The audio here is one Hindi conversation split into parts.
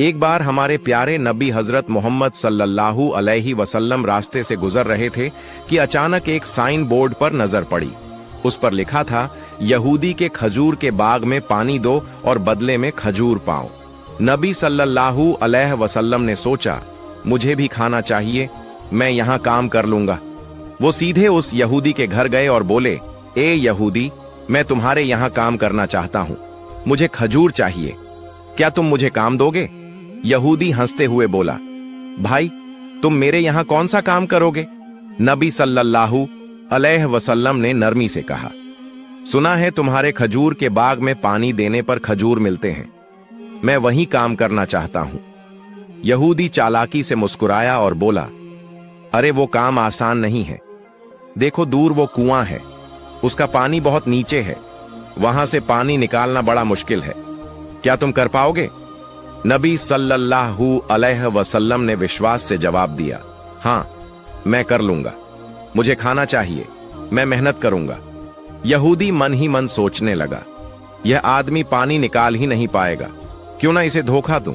एक बार हमारे प्यारे नबी हजरत मोहम्मद सल्लल्लाहु अलैहि वसल्लम रास्ते से गुजर रहे थे कि अचानक एक साइन बोर्ड पर नजर पड़ी। उस पर लिखा था, यहूदी के खजूर के बाग में पानी दो और बदले में खजूर पाओ। नबी सल्लल्लाहु अलैहि वसल्लम ने सोचा, मुझे भी खाना चाहिए, मैं यहाँ काम कर लूंगा। वो सीधे उस यहूदी के घर गए और बोले, ए यहूदी, मैं तुम्हारे यहाँ काम करना चाहता हूँ, मुझे खजूर चाहिए, क्या तुम मुझे काम दोगे? यहूदी हंसते हुए बोला, भाई तुम मेरे यहां कौन सा काम करोगे? नबी सल्लल्लाहु अलैहि वसल्लम ने नरमी से कहा, सुना है तुम्हारे खजूर के बाग में पानी देने पर खजूर मिलते हैं, मैं वही काम करना चाहता हूं। यहूदी चालाकी से मुस्कुराया और बोला, अरे वो काम आसान नहीं है, देखो दूर वो कुआं है, उसका पानी बहुत नीचे है, वहां से पानी निकालना बड़ा मुश्किल है, क्या तुम कर पाओगे? नबी सल्लल्लाहु अलैहि वसल्लम ने विश्वास से जवाब दिया, हां मैं कर लूंगा, मुझे खाना चाहिए, मैं मेहनत करूंगा। यहूदी मन ही मन सोचने लगा, यह आदमी पानी निकाल ही नहीं पाएगा, क्यों ना इसे धोखा दूं।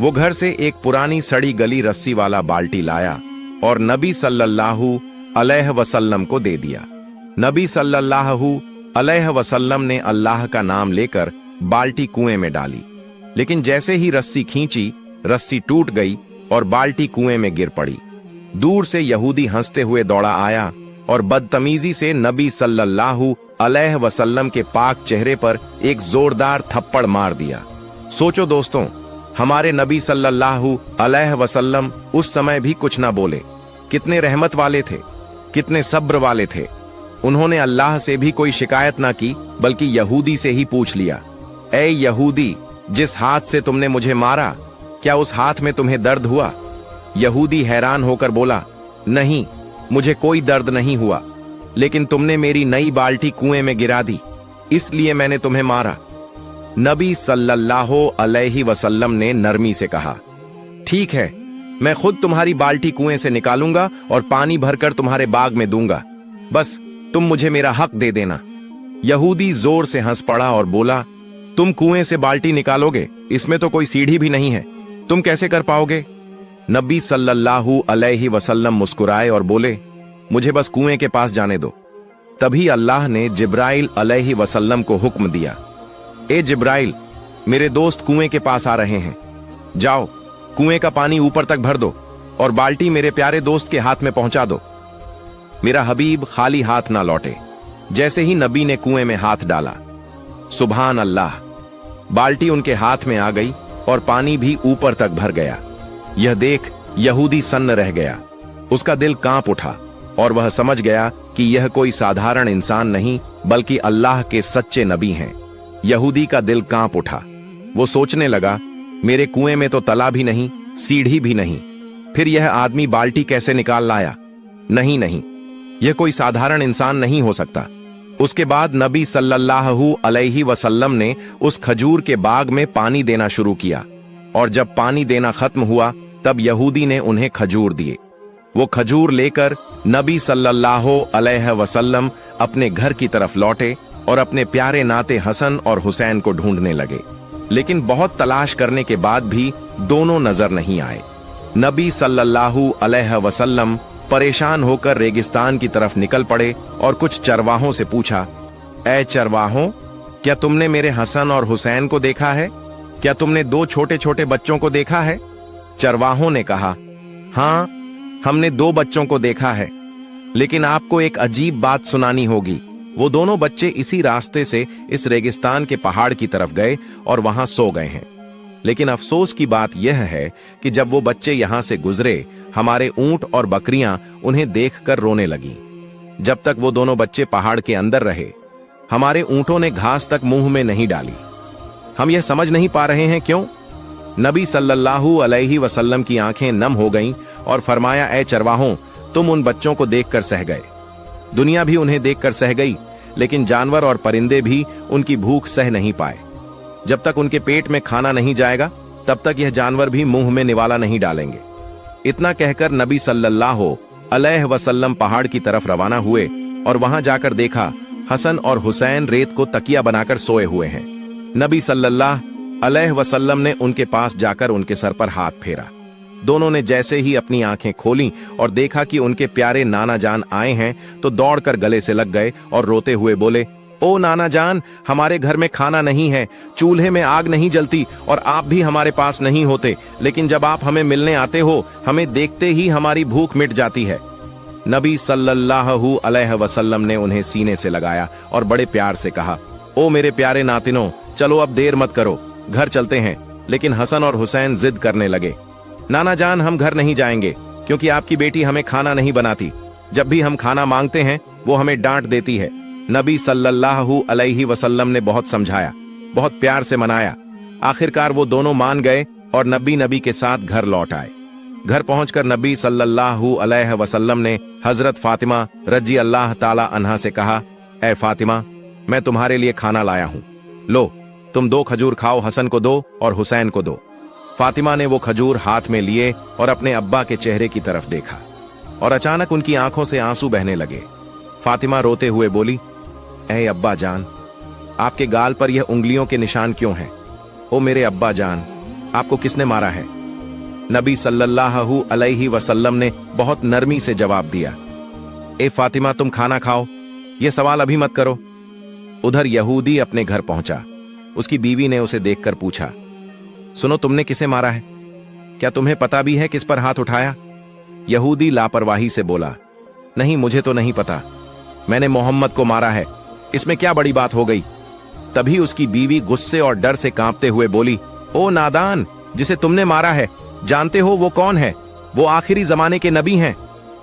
वो घर से एक पुरानी सड़ी गली रस्सी वाला बाल्टी लाया और नबी सल्लल्लाहु अलैहि वसल्लम को दे दिया। नबी सल्लल्लाहु अलैहि वसल्लम ने अल्लाह का नाम लेकर बाल्टी कुएं में डाली, लेकिन जैसे ही रस्सी खींची, रस्सी टूट गई और बाल्टी कुएं में गिर पड़ी। दूर से यहूदी हंसते हुए दौड़ा आया और बदतमीजी से नबी सल्लल्लाहु अलैहि वसल्लम के पाक चेहरे पर एक जोरदार थप्पड़ मार दिया। सोचो दोस्तों, हमारे नबी सल्लल्लाहु अलैहि वसल्लम उस समय भी कुछ ना बोले, कितने रहमत वाले थे, कितने सब्र वाले थे। उन्होंने अल्लाह से भी कोई शिकायत ना की, बल्कि यहूदी से ही पूछ लिया, ए यहूदी, जिस हाथ से तुमने मुझे मारा, क्या उस हाथ में तुम्हें दर्द हुआ? यहूदी हैरान होकर बोला, नहीं, मुझे कोई दर्द नहीं हुआ, लेकिन तुमने मेरी नई बाल्टी कुएं में गिरा दी, इसलिए मैंने तुम्हें मारा। नबी सल्लल्लाहु अलैहि वसल्लम ने नरमी से कहा, ठीक है, मैं खुद तुम्हारी बाल्टी कुएं से निकालूंगा और पानी भरकर तुम्हारे बाग में दूंगा, बस तुम मुझे मेरा हक दे देना। यहूदी जोर से हंस पड़ा और बोला, तुम कुएं से बाल्टी निकालोगे? इसमें तो कोई सीढ़ी भी नहीं है, तुम कैसे कर पाओगे? नबी सल्लल्लाहु अलैहि वसल्लम मुस्कुराए और बोले, मुझे बस कुएं के पास जाने दो। तभी अल्लाह ने जिब्राइल अलैहि वसल्लम को हुक्म दिया, ए जिब्राइल, मेरे दोस्त कुएं के पास आ रहे हैं, जाओ कुएं का पानी ऊपर तक भर दो और बाल्टी मेरे प्यारे दोस्त के हाथ में पहुंचा दो। मेरा हबीब खाली हाथ ना लौटे। जैसे ही नबी ने कुएं में हाथ डाला, सुभान अल्लाह, बाल्टी उनके हाथ में आ गई और पानी भी ऊपर तक भर गया। यह देख यहूदी सन्न रह गया, उसका दिल कांप उठा और वह समझ गया कि यह कोई साधारण इंसान नहीं, बल्कि अल्लाह के सच्चे नबी हैं। यहूदी का दिल कांप उठा, वो सोचने लगा, मेरे कुएं में तो तला भी नहीं, सीढ़ी भी नहीं, फिर यह आदमी बाल्टी कैसे निकाल लाया? नहीं नहीं, यह कोई साधारण इंसान नहीं हो सकता। उसके बाद नबी सल्लल्लाहु अलैहि वसल्लम ने उस खजूर के बाग में पानी देना शुरू किया और जब पानी देना खत्म हुआ, तब यहूदी ने उन्हें खजूर दिए। वो खजूर लेकर नबी सल्लल्लाहु अलैहि वसल्लम अपने घर की तरफ लौटे और अपने प्यारे नाते हसन और हुसैन को ढूंढने लगे, लेकिन बहुत तलाश करने के बाद भी दोनों नजर नहीं आए। नबी सल्लल्लाहु अलैहि वसल्लम परेशान होकर रेगिस्तान की तरफ निकल पड़े और कुछ चरवाहों से पूछा, ए चरवाहों, क्या तुमने मेरे हसन और हुसैन को देखा है? क्या तुमने दो छोटे छोटे बच्चों को देखा है? चरवाहों ने कहा, हां, हमने दो बच्चों को देखा है, लेकिन आपको एक अजीब बात सुनानी होगी। वो दोनों बच्चे इसी रास्ते से इस रेगिस्तान के पहाड़ की तरफ गए और वहां सो गए हैं, लेकिन अफसोस की बात यह है कि जब वो बच्चे यहां से गुजरे, हमारे ऊंट और बकरियां उन्हें देखकर रोने लगी। जब तक वो दोनों बच्चे पहाड़ के अंदर रहे, हमारे ऊंटों ने घास तक मुंह में नहीं डाली। हम यह समझ नहीं पा रहे हैं क्यों। नबी सल्लल्लाहु अलैहि वसल्लम की आंखें नम हो गईं और फरमाया, ए चरवाहों, तुम उन बच्चों को देखकर सह गए, दुनिया भी उन्हें देखकर सह गई, लेकिन जानवर और परिंदे भी उनकी भूख सह नहीं पाए। जब तक उनके पेट में खाना नहीं जाएगा, तब तक यह जानवर भी मुंह में निवाला नहीं डालेंगे। इतना कहकर नबी सल्लल्लाहु अलैहि वसल्लम पहाड़ की तरफ रवाना हुए और वहां जाकर देखा, हसन और हुसैन रेत को तकिया बनाकर सोए हुए हैं। नबी सल्लल्लाहु अलैहि वसल्लम ने उनके पास जाकर उनके सर पर हाथ फेरा। दोनों ने जैसे ही अपनी आंखें खोलीं और देखा कि उनके प्यारे नाना जान आए हैं तो दौड़कर गले से लग गए और रोते हुए बोले, ओ नाना जान, हमारे घर में खाना नहीं है, चूल्हे में आग नहीं जलती और आप भी हमारे पास नहीं होते, लेकिन जब आप हमें मिलने आते हो हमें देखते ही हमारी भूख मिट जाती है। नबी सल्लल्लाहु अलैहि वसल्लम ने उन्हें सीने से लगाया और बड़े प्यार से कहा, ओ मेरे प्यारे नातिनों, चलो अब देर मत करो, घर चलते हैं। लेकिन हसन और हुसैन जिद करने लगे, नाना जान, हम घर नहीं जाएंगे क्योंकि आपकी बेटी हमें खाना नहीं बनाती। जब भी हम खाना मांगते हैं वो हमें डांट देती है। नबी सल्लल्लाहु अलैहि वसल्लम ने बहुत समझाया, बहुत प्यार से मनाया। आखिरकार वो दोनों मान गए और नबी के साथ घर लौट आए। घर पहुंचकर नबी सल्लल्लाहु अलैहि वसल्लम ने हजरत फातिमा रजी अल्लाह ताला अन्हा से कहा, ए फातिमा, मैं तुम्हारे लिए खाना लाया हूं, लो तुम 2 खजूर खाओ, हसन को दो और हुसैन को दो। फातिमा ने वो खजूर हाथ में लिए और अपने अब्बा के चेहरे की तरफ देखा और अचानक उनकी आंखों से आंसू बहने लगे। फातिमा रोते हुए बोली, ऐ अब्बा जान, आपके गाल पर यह उंगलियों के निशान क्यों हैं? ओ मेरे अब्बा जान, आपको किसने मारा है? नबी सल्लल्लाहु अलैहि वसल्लम ने बहुत नरमी से जवाब दिया, ए फातिमा, तुम खाना खाओ, यह सवाल अभी मत करो। उधर यहूदी अपने घर पहुंचा। उसकी बीवी ने उसे देखकर पूछा, सुनो, तुमने किसे मारा है? क्या तुम्हें पता भी है किस पर हाथ उठाया? यहूदी लापरवाही से बोला, नहीं, मुझे तो नहीं पता, मैंने मोहम्मद को मारा है, इसमें क्या बड़ी बात हो गई? तभी उसकी बीवी गुस्से और डर से कांपते हुए बोली, ओ नादान, जिसे तुमने मारा है जानते हो वो कौन है? वो आखिरी जमाने के नबी हैं,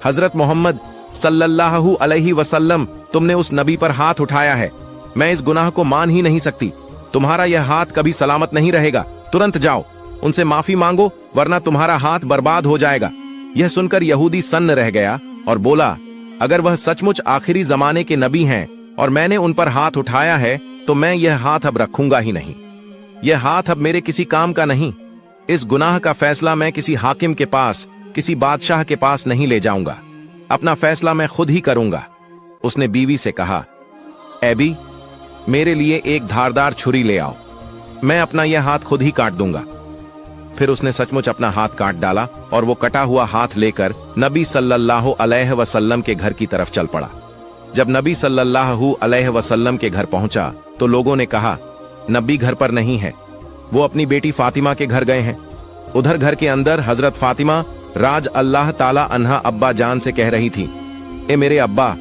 हजरत मोहम्मद सल्लल्लाहु अलैहि वसल्लम। तुमने उस नबी पर हाथ उठाया है, मैं इस गुनाह को मान ही नहीं सकती। तुम्हारा यह हाथ कभी सलामत नहीं रहेगा, तुरंत जाओ उनसे माफी मांगो वरना तुम्हारा हाथ बर्बाद हो जाएगा। यह सुनकर यहूदी सन्न रह गया और बोला, अगर वह सचमुच आखिरी जमाने के नबी हैं और मैंने उन पर हाथ उठाया है तो मैं यह हाथ अब रखूंगा ही नहीं। यह हाथ अब मेरे किसी काम का नहीं। इस गुनाह का फैसला मैं किसी हाकिम के पास, किसी बादशाह के पास नहीं ले जाऊंगा, अपना फैसला मैं खुद ही करूंगा। उसने बीवी से कहा, एबी, मेरे लिए एक धारदार छुरी ले आओ, मैं अपना यह हाथ खुद ही काट दूंगा। फिर उसने सचमुच अपना हाथ काट डाला और वो कटा हुआ हाथ लेकर नबी सल्लल्लाहु अलैहि वसल्लम के घर की तरफ चल पड़ा। जब नबी सल्लल्लाहु अलैहि वसल्लम के घर पहुंचा तो लोगों ने कहा, नबी घर पर नहीं है, वो अपनी बेटी फातिमा के घर गए हैं। उधर घर के अंदर हजरत फातिमा राज अल्लाह ताला अन्हा अब्बा जान से कह रही थी, ए मेरे अब्बा,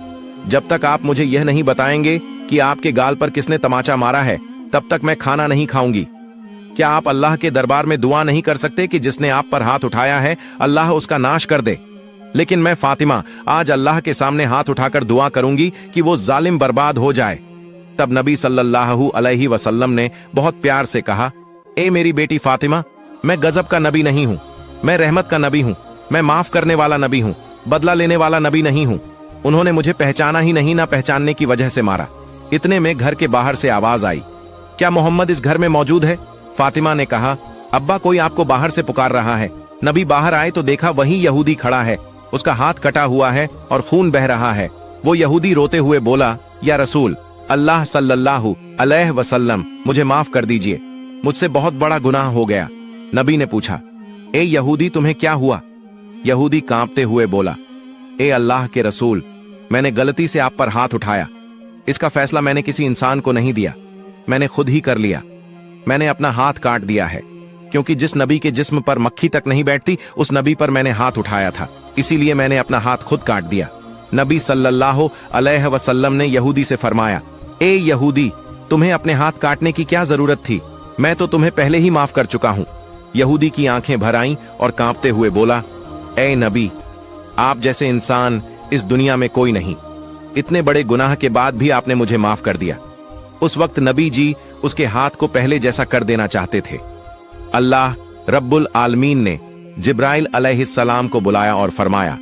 जब तक आप मुझे यह नहीं बताएंगे कि आपके गाल पर किसने तमाचा मारा है तब तक मैं खाना नहीं खाऊंगी। क्या आप अल्लाह के दरबार में दुआ नहीं कर सकते कि जिसने आप पर हाथ उठाया है अल्लाह उसका नाश कर दे? लेकिन मैं फातिमा आज अल्लाह के सामने हाथ उठाकर दुआ करूंगी कि वो जालिम बर्बाद हो जाए। तब नबी सल्लल्लाहु अलैहि वसल्लम ने बहुत प्यार से कहा, ए मेरी बेटी फातिमा, मैं गजब का नबी नहीं हूं, मैं रहमत का नबी हूं, मैं माफ करने वाला नबी हूं, बदला लेने वाला नबी नहीं हूं। उन्होंने मुझे पहचाना ही नहीं, ना पहचानने की वजह से मारा। इतने में घर के बाहर से आवाज आई, क्या मोहम्मद इस घर में मौजूद है? फातिमा ने कहा, अब्बा, कोई आपको बाहर से पुकार रहा है। नबी बाहर आए तो देखा वही यहूदी खड़ा है, उसका हाथ कटा हुआ है और खून बह रहा है। वो यहूदी रोते हुए बोला, या रसूल अल्लाह सल्लल्लाहु अलैहि वसल्लम, मुझे माफ कर दीजिए, मुझसे बहुत बड़ा गुनाह हो गया। नबी ने पूछा, ए यहूदी, तुम्हें क्या हुआ? यहूदी कांपते हुए बोला, ए अल्लाह के रसूल, मैंने गलती से आप पर हाथ उठाया, इसका फैसला मैंने किसी इंसान को नहीं दिया, मैंने खुद ही कर लिया। मैंने अपना हाथ काट दिया है क्योंकि जिस नबी के जिस्म पर मक्खी तक नहीं बैठती उस नबी पर मैंने हाथ उठाया था, इसीलिए मैंने अपना हाथ खुद काट दिया। नबी सल्लल्लाहु अलैहि वसल्लम ने यहूदी से फरमाया, ए यहूदी, तुम्हें अपने हाथ काटने की क्या जरूरत थी? मैं तो तुम्हें पहले ही माफ कर चुका हूं। यहूदी की आंखें भर आईं और कांपते हुए बोला, ए नबी, आप जैसे इंसान इस दुनिया में कोई नहीं, इतने बड़े गुनाह के बाद भी आपने मुझे माफ कर दिया। उस वक्त नबी जी उसके हाथ को पहले जैसा कर देना चाहते थे। अल्लाह रब्बुल आलमीन ने जिब्राइल अलैहिस्सलाम को बुलाया और फरमाया,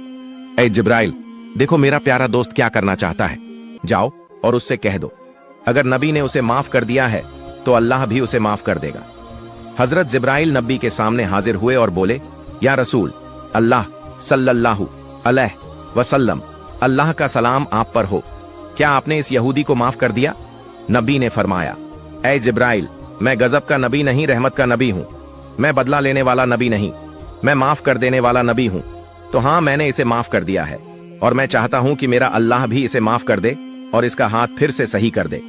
ए जिब्राइल, देखो मेरा प्यारा दोस्त क्या करना चाहता है, जाओ और उससे कह दो, अगर नबी ने उसे माफ कर दिया है तो अल्लाह भी उसे माफ कर देगा। हजरत जिब्राइल नबी के सामने हाजिर हुए और बोले, या रसूल अल्लाह सल्लल्लाहु अलैहि वसल्लम, अल्लाह का सलाम आप पर हो, क्या आपने इस यहूदी को माफ कर दिया? नबी ने फरमाया, ऐ जिब्राइल, मैं गजब का नबी नहीं, रहमत का नबी हूं। मैं बदला लेने वाला नबी नहीं, मैं माफ कर देने वाला नबी हूं। तो हाँ, मैंने इसे माफ कर दिया है और मैं चाहता हूं कि मेरा अल्लाह भी इसे माफ कर दे और इसका हाथ फिर से सही कर दे।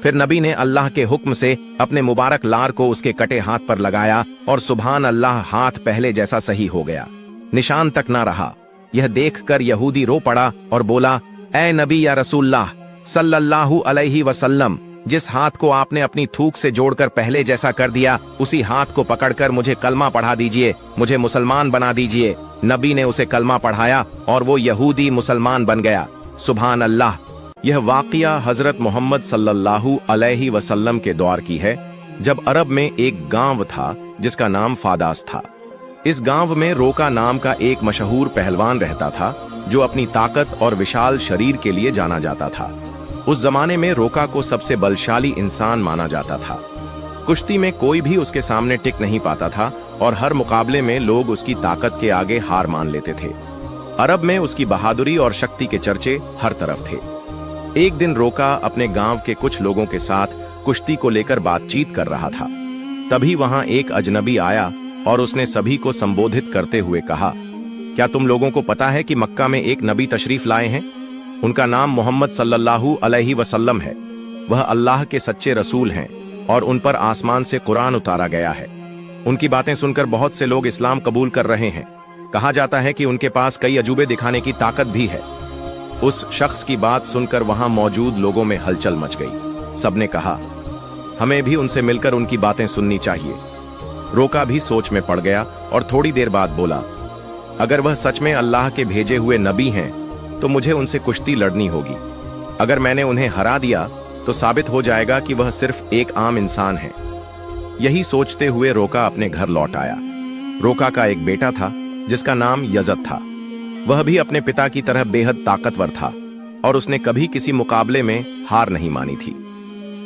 फिर नबी ने अल्लाह के हुक्म से अपने मुबारक लार को उसके कटे हाथ पर लगाया और सुभान अल्लाह, हाथ पहले जैसा सही हो गया, निशान तक ना रहा। यह देखकर यहूदी रो पड़ा और बोला, ए नबी या रसूलल्लाह सल्लल्लाहु अलैहि वसल्लम, जिस हाथ को आपने अपनी थूक से जोड़कर पहले जैसा कर दिया, उसी हाथ को पकड़कर मुझे कलमा पढ़ा दीजिए, मुझे मुसलमान बना दीजिए। नबी ने उसे कलमा पढ़ाया और वो यहूदी मुसलमान बन गया। सुभान अल्लाह। यह वाक़िया हजरत मोहम्मद सल्लल्लाहु अलैहि वसल्लम के दौर की है, जब अरब में एक गांव था जिसका नाम फादास था। इस गांव में रोका नाम का एक मशहूर पहलवान रहता था, जो अपनी ताकत और विशाल शरीर के लिए जाना जाता था। उस जमाने में रोका को सबसे बलशाली इंसान माना जाता था। कुश्ती में कोई भी उसके सामने टिक नहीं पाता था और हर मुकाबले में लोग उसकी ताकत के आगे हार मान लेते थे। अरब में उसकी बहादुरी और शक्ति के चर्चे हर तरफ थे। एक दिन रोका अपने गांव के कुछ लोगों के साथ कुश्ती को लेकर बातचीत कर रहा था। तभी वहां एक अजनबी आया और उसने सभी को संबोधित करते हुए कहा, क्या तुम लोगों को पता है कि मक्का में एक नबी तशरीफ लाए हैं? उनका नाम मोहम्मद सल्लल्लाहु अलैहि वसल्लम है। वह अल्लाह के सच्चे रसूल हैं और उन पर आसमान से कुरान उतारा गया है। उनकी बातें सुनकर बहुत से लोग इस्लाम कबूल कर रहे हैं। कहा जाता है कि उनके पास कई अजूबे दिखाने की ताकत भी है। उस शख्स की बात सुनकर वहां मौजूद लोगों में हलचल मच गई। सबने कहा, हमें भी उनसे मिलकर उनकी बातें सुननी चाहिए। रोका भी सोच में पड़ गया और थोड़ी देर बाद बोला, अगर वह सच में अल्लाह के भेजे हुए नबी हैं तो मुझे उनसे कुश्ती लड़नी होगी। अगर मैंने उन्हें हरा दिया तो साबित हो जाएगा कि वह सिर्फ एक आम इंसान है। यही सोचते हुए रोका अपने घर लौट आया। रोका का एक बेटा था जिसका नाम यजद था। वह भी अपने पिता की तरह बेहद ताकतवर था और उसने कभी किसी मुकाबले में हार नहीं मानी थी।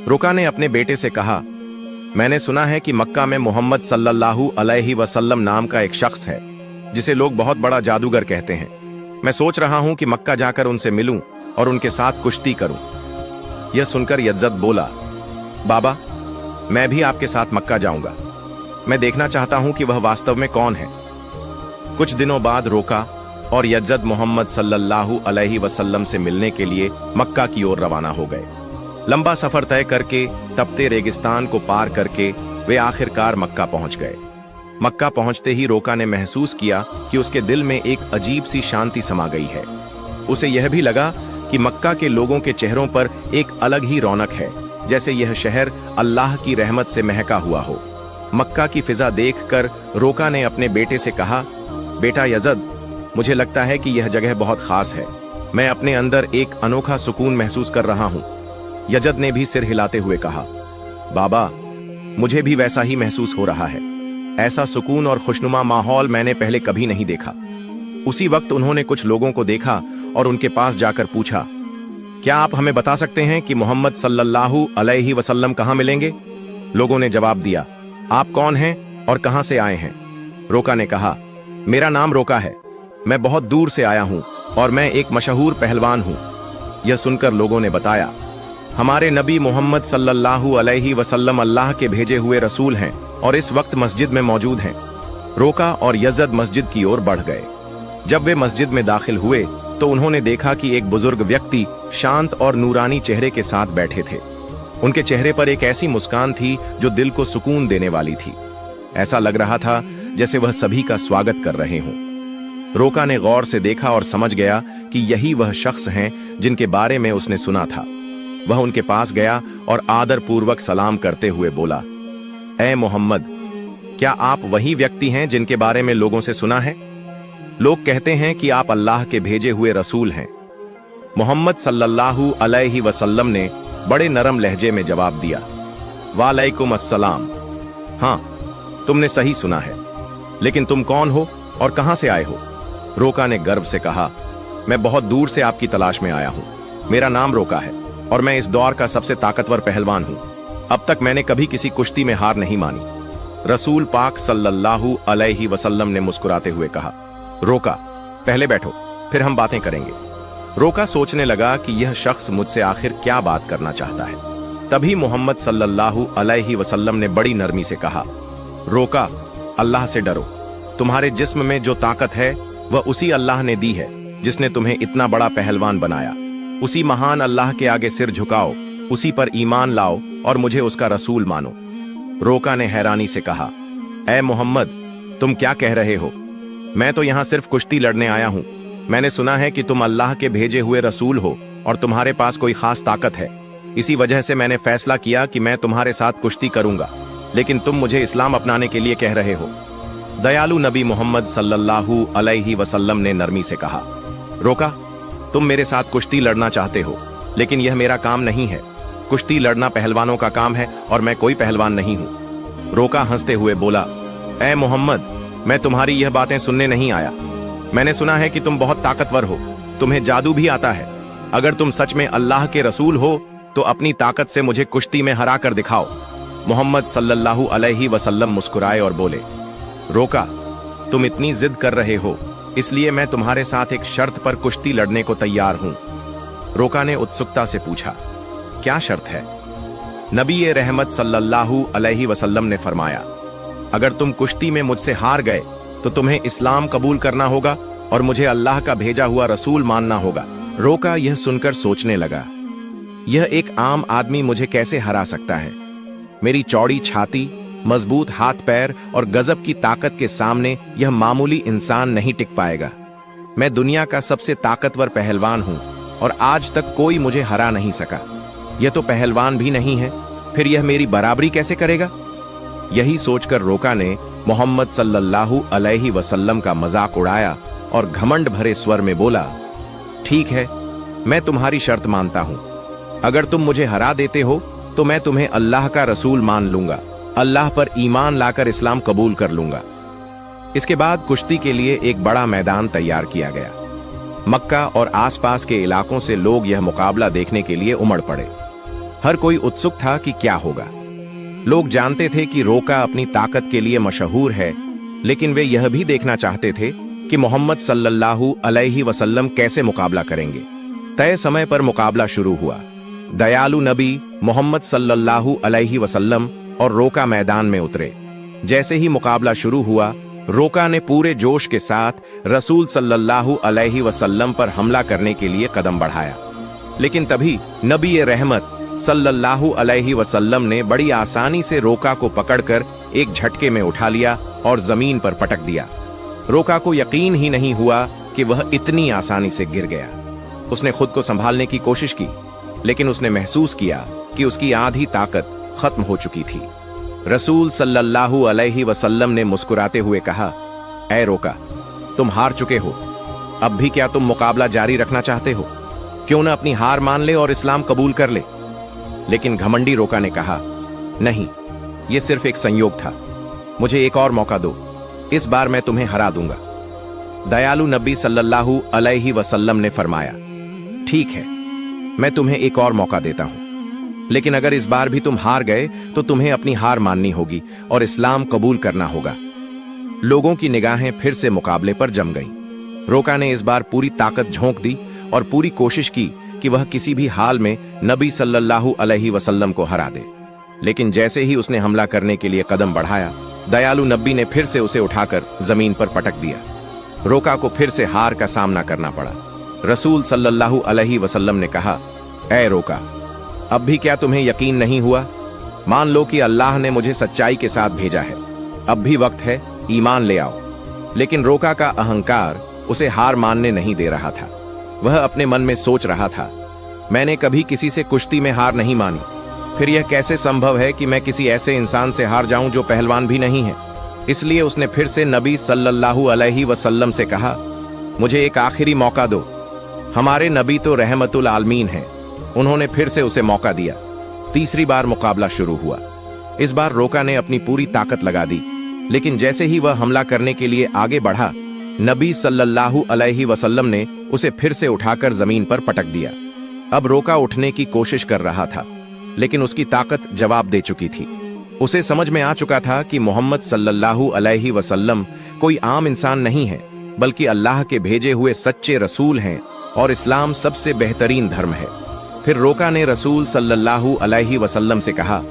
रोका ने अपने बेटे से कहा, मैंने सुना है कि मक्का में मोहम्मद सल्लल्लाहु अलैहि वसल्लम नाम का एक शख्स है जिसे लोग बहुत बड़ा जादूगर कहते हैं। मैं सोच रहा हूं कि मक्का जाकर उनसे मिलूं और उनके साथ कुश्ती करूं। यह सुनकर यज्जद बोला, बाबा, मैं भी आपके साथ मक्का जाऊंगा। मैं देखना चाहता हूं कि वह वास्तव में कौन है। कुछ दिनों बाद रोका और यज्जद मोहम्मद सल्लल्लाहु अलैहि वसल्लम से मिलने के लिए मक्का की ओर रवाना हो गए। लंबा सफर तय करके, तपते रेगिस्तान को पार करके वे आखिरकार मक्का पहुंच गए। मक्का पहुंचते ही रोका ने महसूस किया कि उसके दिल में एक अजीब सी शांति समा गई है। उसे यह भी लगा कि मक्का के लोगों के चेहरों पर एक अलग ही रौनक है, जैसे यह शहर अल्लाह की रहमत से महका हुआ हो। मक्का की फिजा देखकर रोका ने अपने बेटे से कहा, बेटा यजद, मुझे लगता है कि यह जगह बहुत खास है। मैं अपने अंदर एक अनोखा सुकून महसूस कर रहा हूं। यजद ने भी सिर हिलाते हुए कहा, बाबा, मुझे भी वैसा ही महसूस हो रहा है। ऐसा सुकून और खुशनुमा माहौल मैंने पहले कभी नहीं देखा। उसी वक्त उन्होंने कुछ लोगों को देखा और उनके पास जाकर पूछा, क्या आप हमें बता सकते हैं कि मोहम्मद सल्लल्लाहु अलैहि वसल्लम कहां मिलेंगे? लोगों ने जवाब दिया, आप कौन हैं और कहां से आए हैं? रोका ने कहा, मेरा नाम रोका है, मैं बहुत दूर से आया हूं और मैं एक मशहूर पहलवान हूं। यह सुनकर लोगों ने बताया, हमारे नबी मोहम्मद सल्लल्लाहु अलैहि वसल्लम अल्लाह के भेजे हुए रसूल हैं और इस वक्त मस्जिद में मौजूद हैं। रोका और यजद मस्जिद की ओर बढ़ गए। जब वे मस्जिद में दाखिल हुए तो उन्होंने देखा कि एक बुजुर्ग व्यक्ति शांत और नूरानी चेहरे के साथ बैठे थे। उनके चेहरे पर एक ऐसी मुस्कान थी जो दिल को सुकून देने वाली थी। ऐसा लग रहा था जैसे वह सभी का स्वागत कर रहे हों। रोका ने गौर से देखा और समझ गया कि यही वह शख्स हैं जिनके बारे में उसने सुना था। वह उनके पास गया और आदर पूर्वक सलाम करते हुए बोला, ऐ मोहम्मद, क्या आप वही व्यक्ति हैं जिनके बारे में लोगों से सुना है? लोग कहते हैं कि आप अल्लाह के भेजे हुए रसूल हैं। मोहम्मद सल्लल्लाहु अलैहि वसल्लम ने बड़े नरम लहजे में जवाब दिया, वालेकुम अस्सलाम। हाँ, तुमने सही सुना है, लेकिन तुम कौन हो और कहां से आए हो? रोका ने गर्व से कहा, मैं बहुत दूर से आपकी तलाश में आया हूं। मेरा नाम रोका है और मैं इस दौर का सबसे ताकतवर पहलवान हूं। अब तक मैंने कभी किसी कुश्ती में हार नहीं मानी। रसूल पाक सल्लल्लाहु अलैहि वसल्लम ने मुस्कुराते हुए कहा, रोका, पहले बैठो, फिर हम बातें करेंगे। रोका सोचने लगा कि यह शख्स मुझसे आखिर क्या बात करना चाहता है। तभी मोहम्मद सल्लल्लाहु अलैहि वसल्लम ने बड़ी नरमी से कहा, रोका, अल्लाह से डरो। तुम्हारे जिस्म में जो ताकत है वह उसी अल्लाह ने दी है जिसने तुम्हें इतना बड़ा पहलवान बनाया। उसी महान अल्लाह के आगे सिर झुकाओ, उसी पर ईमान लाओ और मुझे उसका रसूल मानो। रोका ने हैरानी से कहा, ऐ मोहम्मद, तुम क्या कह रहे हो? मैं तो यहां सिर्फ कुश्ती लड़ने आया हूं। मैंने सुना है कि तुम अल्लाह के भेजे हुए रसूल हो और तुम्हारे पास कोई खास ताकत है। इसी वजह से मैंने फैसला किया कि मैं तुम्हारे साथ कुश्ती करूंगा, लेकिन तुम मुझे इस्लाम अपनाने के लिए कह रहे हो। दयालु नबी मोहम्मद सल्लल्लाहु अलैहि वसल्लम ने नरमी से कहा, रोका, तुम मेरे साथ कुश्ती लड़ना चाहते हो, लेकिन यह मेरा काम नहीं है। कुश्ती लड़ना पहलवानों का काम है और मैं कोई पहलवान नहीं हूं। रोका हंसते हुए बोला, ऐ मोहम्मद, मैं तुम्हारी यह बातें सुनने नहीं आया। मैंने सुना है कि तुम बहुत ताकतवर हो, तुम्हें जादू भी आता है। अगर तुम सच में अल्लाह के रसूल हो तो अपनी ताकत से मुझे कुश्ती में हरा कर दिखाओ। मोहम्मद सल्लल्लाहु अलैहि वसल्लम मुस्कुराए और बोले, रोका, तुम इतनी जिद कर रहे हो, इसलिए मैं तुम्हारे साथ एक शर्त पर कुश्ती लड़ने को तैयार हूं। रोका ने उत्सुकता से पूछा, क्या शर्त है? नबी रहमत सल्लल्लाहु अलैहि वसल्लम ने फरमाया, अगर तुम कुश्ती में मुझसे हार गए तो तुम्हें इस्लाम कबूल करना होगा और मुझे अल्लाह का भेजा हुआ रसूल मानना होगा। रोका यह सुनकर सोचने लगा, यह एक आम आदमी मुझे कैसे हरा सकता है? मेरी चौड़ी छाती, मजबूत हाथ पैर और गजब की ताकत के सामने यह मामूली इंसान नहीं टिक पाएगा। मैं दुनिया का सबसे ताकतवर पहलवान हूं और आज तक कोई मुझे हरा नहीं सका। यह तो पहलवान भी नहीं है, फिर यह मेरी बराबरी कैसे करेगा? यही सोचकर रोका ने मोहम्मद सल्लल्लाहु अलैहि वसल्लम का मजाक उड़ाया और घमंड भरे स्वर में बोला, ठीक है, मैं तुम्हारी शर्त मानता हूं। अगर तुम मुझे हरा देते हो तो मैं तुम्हें अल्लाह का रसूल मान लूंगा, अल्लाह पर ईमान लाकर इस्लाम कबूल कर लूंगा। इसके बाद कुश्ती के लिए एक बड़ा मैदान तैयार किया गया। मक्का और आसपास के इलाकों से लोग यह मुकाबला देखने के लिए उमड़ पड़े। हर कोई उत्सुक था कि क्या होगा। लोग जानते थे कि रोका अपनी ताकत के लिए मशहूर है, लेकिन वे यह भी देखना चाहते थे कि मोहम्मद सल्लल्लाहु अलैहि वसल्लम कैसे मुकाबला करेंगे। तय समय पर मुकाबला शुरू हुआ। दयालु नबी मोहम्मद सल्लल्लाहु अलैहि वसल्लम और रोका मैदान में उतरे। जैसे ही मुकाबला शुरू हुआ, रोका ने पूरे जोश के साथ रसूल सल्लल्लाहु अलैहि वसल्लम पर हमला करने के लिए कदम बढ़ाया, लेकिन तभी नबी रहमत सल्लल्लाहु अलैहि वसल्लम ने बड़ी आसानी से रोका को पकड़कर एक झटके में उठा लिया और जमीन पर पटक दिया। रोका को यकीन ही नहीं हुआ कि वह इतनी आसानी से गिर गया। उसने खुद को संभालने की कोशिश की, लेकिन उसने महसूस किया कि उसकी आधी ताकत खत्म हो चुकी थी। रसूल सल्लल्लाहु अलैहि वसल्लम ने मुस्कुराते हुए कहा, ऐ रोका, तुम हार चुके हो। अब भी क्या तुम मुकाबला जारी रखना चाहते हो? क्यों न अपनी हार मान ले और इस्लाम कबूल कर ले? लेकिन घमंडी रोका ने कहा, नहीं, यह सिर्फ एक संयोग था। मुझे एक और मौका दो, इस बार मैं तुम्हें हरा दूंगा। दयालु नबी सल्लल्लाहु अलैहि वसल्लम ने फरमाया, ठीक है, मैं तुम्हें एक और मौका देता हूं, लेकिन अगर इस बार भी तुम हार गए तो तुम्हें अपनी हार माननी होगी और इस्लाम कबूल करना होगा। लोगों की निगाहें फिर से मुकाबले पर जम गईं। रोका ने इस बार पूरी ताकत झोंक दी और पूरी कोशिश की कि वह किसी भी हाल में नबी सल्लल्लाहु अलैहि वसल्लम को हरा दे। लेकिन जैसे ही उसने हमला करने के लिए कदम बढ़ाया, दयालु नबी ने फिर से उसे उठाकर जमीन पर पटक दिया। रोका को फिर से हार का सामना करना पड़ा। रसूल सल्लल्लाहु अलैहि वसल्लम ने कहा, ऐ रोका, अब भी क्या तुम्हें यकीन नहीं हुआ? मान लो कि अल्लाह ने मुझे सच्चाई के साथ भेजा है। अब भी वक्त है, ईमान ले आओ। लेकिन रोका का अहंकार उसे हार मानने नहीं दे रहा था। वह अपने मन में सोच रहा था, मैंने कभी किसी से कुश्ती में हार नहीं मानी, फिर यह कैसे संभव है कि मैं किसी ऐसे इंसान से हार जाऊं जो पहलवान भी नहीं है। इसलिए उसने फिर से नबी सल्लल्लाहु अलैहि वसल्लम से कहा, मुझे एक आखिरी मौका दो। हमारे नबी तो रहमतुल आलमीन हैं। उन्होंने फिर से उसे मौका दिया। तीसरी बार मुकाबला शुरू हुआ। इस बार रोका ने अपनी पूरी ताकत लगा दी, लेकिन जैसे ही वह हमला करने के लिए आगे बढ़ा, नबी सल्लल्लाहु अलैहि वसल्लम ने उसे फिर से उठाकर जमीन पर पटक दिया। अब रोका उठने की कोशिश कर रहा था, लेकिन उसकी ताकत जवाब दे चुकी थी। उसे समझ में आ चुका था कि मोहम्मद सल्लल्लाहु अलैहि वसल्लम कोई आम इंसान नहीं है, बल्कि अल्लाह के भेजे हुए सच्चे रसूल हैं और इस्लाम सबसे बेहतरीन धर्म है। फिर रोका ने रसूल सल्लल्लाहु अलैहि वसल्लम से कहा,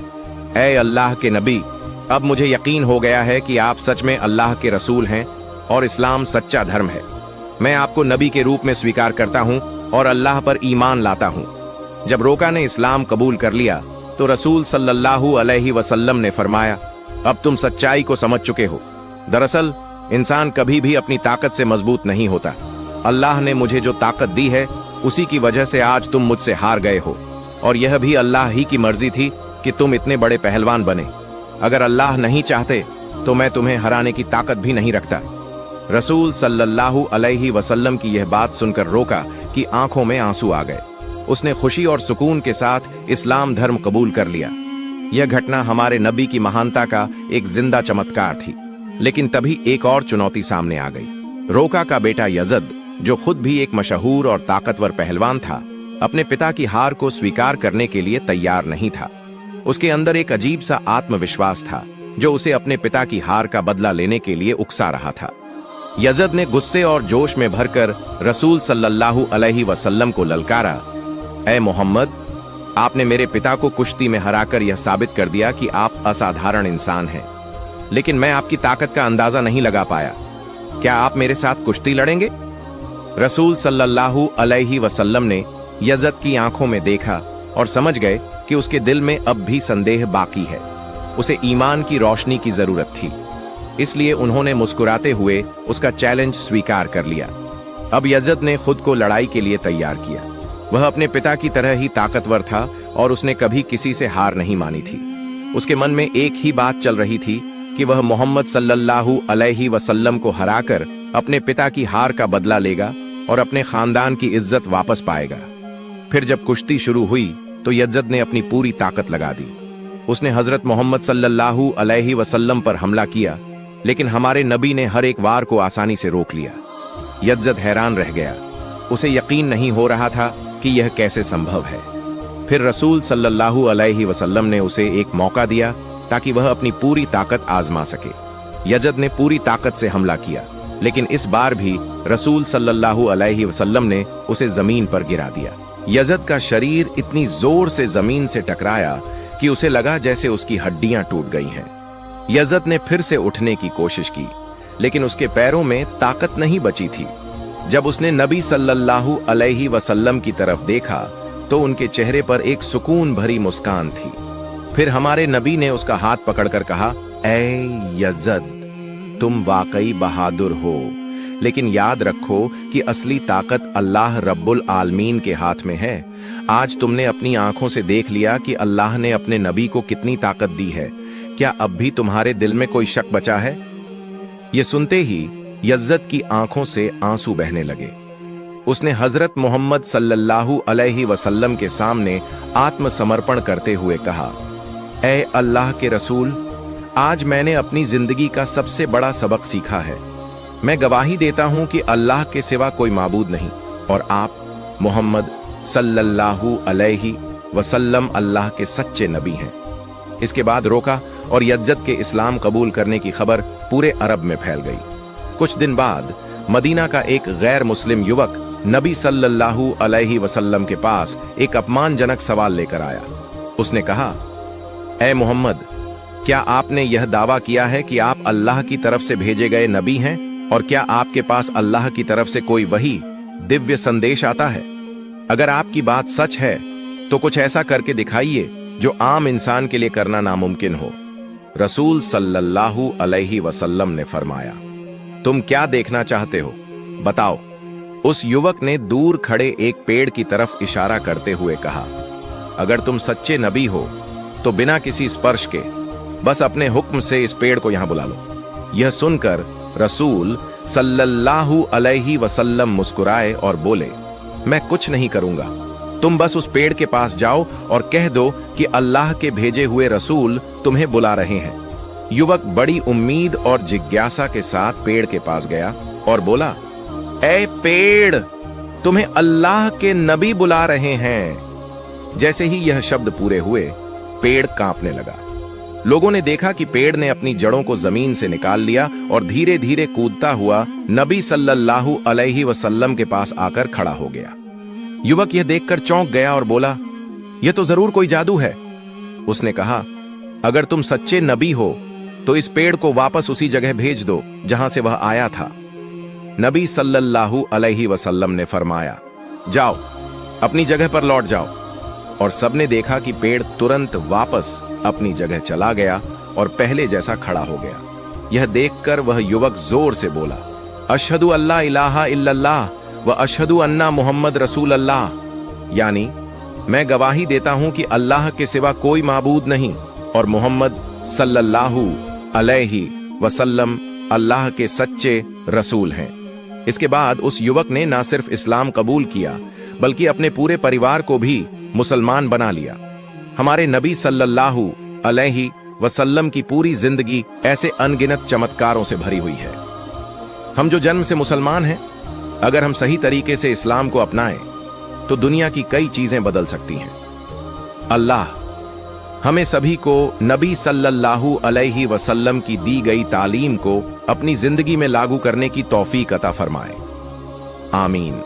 ऐ अल्लाह के नबी, अब मुझे यकीन हो गया है कि आप सच में अल्लाह के रसूल हैं और इस्लाम सच्चा धर्म है। मैं आपको नबी के रूप में स्वीकार करता हूं और अल्लाह पर ईमान लाता हूं। जब रोका ने इस्लाम कबूल कर लिया तो रसूल सल्लल्लाहु अलैहि वसल्लम ने फरमाया, अब तुम सच्चाई को समझ चुके हो। दरअसल इंसान कभी भी अपनी ताकत से मजबूत नहीं होता। अल्लाह ने मुझे जो ताकत दी है उसी की वजह से आज तुम मुझसे हार गए हो, और यह भी अल्लाह ही की मर्जी थी कि तुम इतने बड़े पहलवान बने। अगर अल्लाह नहीं चाहते तो मैं तुम्हें हराने की ताकत भी नहीं रखता। रसूल सल्लल्लाहु अलैहि वसल्लम की यह बात सुनकर रोका कि आंखों में आंसू आ गए। उसने खुशी और सुकून के साथ इस्लाम धर्म कबूल कर लिया। यह घटना हमारे नबी की महानता का एक जिंदा चमत्कार थी। लेकिन तभी एक और चुनौती सामने आ गई। रोका का बेटा यजद, जो खुद भी एक मशहूर और ताकतवर पहलवान था, अपने पिता की हार को स्वीकार करने के लिए तैयार नहीं था। उसके अंदर एक अजीब सा आत्मविश्वास था जो उसे अपने पिता की हार का बदला लेने के लिए उकसा रहा था। यजद ने गुस्से और जोश में भरकर रसूल सल्लल्लाहु अलैहि वसल्लम को ललकारा, ऐ मोहम्मद, आपने मेरे पिता को कुश्ती में हराकर यह साबित कर दिया कि आप असाधारण इंसान हैं, लेकिन मैं आपकी ताकत का अंदाजा नहीं लगा पाया। क्या आप मेरे साथ कुश्ती लड़ेंगे? रसूल सल्लल्लाहु अलैहि वसल्लम ने यजद की आंखों में देखा और समझ गए कि उसके दिल में अब भी संदेह बाकी है। उसे ईमान की रोशनी की जरूरत थी। इसलिए उन्होंने मुस्कुराते हुए उसका चैलेंज स्वीकार कर लिया। अब यजद ने खुद को लड़ाई के लिए तैयार किया। वह अपने पिता की तरह ही ताकतवर था और उसने कभी किसी से हार नहीं मानी थी। उसके मन में एक ही बात चल रही थी कि वह मोहम्मद सल्लल्लाहु अलैहि वसल्लम को हराकर अपने पिता की हार का बदला लेगा और अपने खानदान की इज्जत वापस पाएगा। फिर जब कुश्ती शुरू हुई तो यजद ने अपनी पूरी ताकत लगा दी। उसने हजरत मोहम्मद सल्लल्लाहु अलैहि वसल्लम पर हमला किया, लेकिन हमारे नबी ने हर एक वार को आसानी से रोक लिया। यजद हैरान रह गया। उसे यकीन नहीं हो रहा था कि यह कैसे संभव है। फिर रसूल सल्लल्लाहु अलैहि वसल्लम ने उसे एक मौका दिया ताकि वह अपनी पूरी ताकत आजमा सके। यजद ने पूरी ताकत से हमला किया, लेकिन इस बार भी रसूल सल्लल्लाहु अलैहि वसल्लम ने उसे जमीन पर गिरा दिया। यजद का शरीर इतनी जोर से जमीन से टकराया कि उसे लगा जैसे उसकी हड्डियां टूट गई हैं। यजद ने फिर से उठने की कोशिश की, लेकिन उसके पैरों में ताकत नहीं बची थी। जब उसने नबी सल्लल्लाहु अलैहि वसल्लम की तरफ देखा तो उनके चेहरे पर एक सुकून भरी मुस्कान थी। फिर हमारे नबी ने उसका हाथ पकड़कर कहा, ऐ यजद, तुम वाकई बहादुर हो, लेकिन याद रखो कि असली ताकत अल्लाह रब्बुल आलमीन के हाथ में है। आज तुमने अपनी आंखों से देख लिया कि अल्लाह ने अपने नबी को कितनी ताकत दी है। क्या अब भी तुम्हारे दिल में कोई शक बचा है? ये सुनते ही यजद की आंखों से आंसू बहने लगे। उसने हजरत मोहम्मद सल्लल्लाहु अलैहि वसल्लम के सामने आत्मसमर्पण करते हुए कहा, ऐ अल्लाह के रसूल, आज मैंने अपनी जिंदगी का सबसे बड़ा सबक सीखा है। मैं गवाही देता हूं कि अल्लाह के सिवा कोई माबूद नहीं और आप मोहम्मद सल्लल्लाहु अलैहि वसल्लम अल्लाह के सच्चे नबी हैं। इसके बाद रोका और यजद के इस्लाम कबूल करने की खबर पूरे अरब में फैल गई। कुछ दिन बाद मदीना का एक गैर मुस्लिम युवक नबी सल्लल्लाहु अलैहि वसल्लम के पास एक अपमानजनक सवाल लेकर आया। उसने कहा, ऐ मोहम्मद, क्या आपने यह दावा किया है कि आप अल्लाह की तरफ से भेजे गए नबी हैं, और क्या आपके पास अल्लाह की तरफ से कोई वही दिव्य संदेश आता है? अगर आपकी बात सच है तो कुछ ऐसा करके दिखाइए जो आम इंसान के लिए करना नामुमकिन हो। रसूल सल्लल्लाहु अलैहि वसल्लम ने फरमाया, तुम क्या देखना चाहते हो, बताओ। उस युवक ने दूर खड़े एक पेड़ की तरफ इशारा करते हुए कहा, अगर तुम सच्चे नबी हो तो बिना किसी स्पर्श के बस अपने हुक्म से इस पेड़ को यहां बुला लो। यह सुनकर रसूल सल्लल्लाहु अलैहि वसल्लम मुस्कुराए और बोले, मैं कुछ नहीं करूंगा, तुम बस उस पेड़ के पास जाओ और कह दो कि अल्लाह के भेजे हुए रसूल तुम्हें बुला रहे हैं। युवक बड़ी उम्मीद और जिज्ञासा के साथ पेड़ के पास गया और बोला, ऐ पेड़, तुम्हें अल्लाह के नबी बुला रहे हैं। जैसे ही यह शब्द पूरे हुए, पेड़ कांपने लगा। लोगों ने देखा कि पेड़ ने अपनी जड़ों को जमीन से निकाल लिया और धीरे धीरे कूदता हुआ नबी सल्लल्लाहु अलैहि वसल्लम के पास आकर खड़ा हो गया। युवक यह देखकर चौंक गया और बोला, यह तो जरूर कोई जादू है। उसने कहा, अगर तुम सच्चे नबी हो तो इस पेड़ को वापस उसी जगह भेज दो जहां से वह आया था। नबी सल्लल्लाहु अलैहि वसल्लम ने फरमाया, जाओ अपनी जगह पर लौट जाओ। और सबने देखा कि पेड़ तुरंत वापस अपनी जगह चला गया और पहले जैसा खड़ा हो गया। यह देखकर वह युवक जोर से बोला, अशहदु अल्ला इलाहा इल्लल्लाह व अशहदु अन्ना मुहम्मद रसूल अल्लाह, यानी मैं गवाही देता हूं कि अल्लाह के सिवा कोई माबूद नहीं और मोहम्मद सल्लल्लाहु अलैहि वसल्लम अल्लाह के सच्चे रसूल हैं। इसके बाद उस युवक ने न सिर्फ इस्लाम कबूल किया बल्कि अपने पूरे परिवार को भी मुसलमान बना लिया। हमारे नबी सल्लल्लाहु अलैहि वसल्लम की पूरी जिंदगी ऐसे अनगिनत चमत्कारों से भरी हुई है। हम जो जन्म से मुसलमान हैं, अगर हम सही तरीके से इस्लाम को अपनाएं तो दुनिया की कई चीजें बदल सकती हैं। अल्लाह हमें सभी को नबी सल्लल्लाहु अलैहि वसल्लम की दी गई तालीम को अपनी जिंदगी में लागू करने की तौफीक अता फरमाए। आमीन।